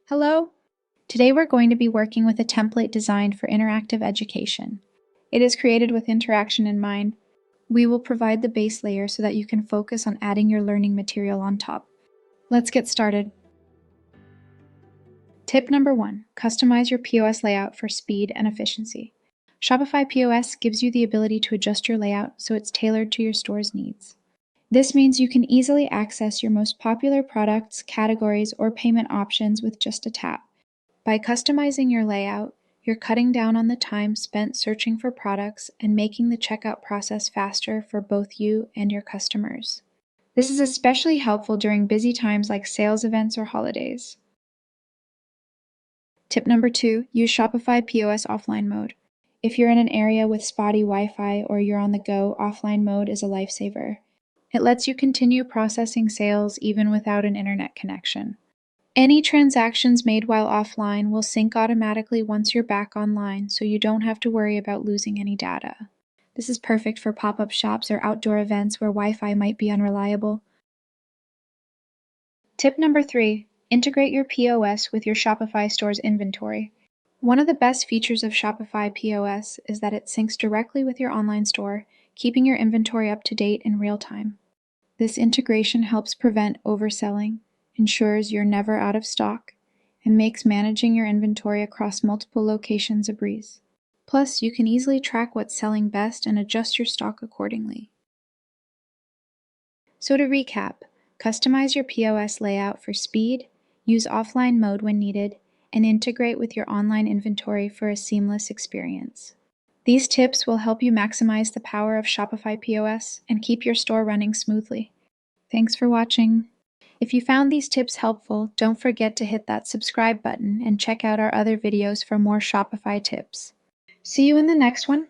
Hello! Today we're going to be working with a template designed for interactive education. It is created with interaction in mind. We will provide the base layer so that you can focus on adding your learning material on top. Let's get started. Tip number 1, customize your POS layout for speed and efficiency. Shopify POS gives you the ability to adjust your layout so it's tailored to your store's needs. This means you can easily access your most popular products, categories, or payment options with just a tap. By customizing your layout, you're cutting down on the time spent searching for products and making the checkout process faster for both you and your customers. This is especially helpful during busy times like sales events or holidays. Tip number 2, use Shopify POS offline mode. If you're in an area with spotty Wi-Fi or you're on the go, offline mode is a lifesaver. It lets you continue processing sales even without an internet connection. Any transactions made while offline will sync automatically once you're back online, so you don't have to worry about losing any data. This is perfect for pop-up shops or outdoor events where Wi-Fi might be unreliable. Tip number 3, integrate your POS with your Shopify store's inventory. One of the best features of Shopify POS is that it syncs directly with your online store, keeping your inventory up to date in real time. This integration helps prevent overselling, ensures you're never out of stock, and makes managing your inventory across multiple locations a breeze. Plus, you can easily track what's selling best and adjust your stock accordingly. So to recap, customize your POS layout for speed, use offline mode when needed, and integrate with your online inventory for a seamless experience. These tips will help you maximize the power of Shopify POS and keep your store running smoothly. Thanks for watching. If you found these tips helpful, don't forget to hit that subscribe button and check out our other videos for more Shopify tips. See you in the next one.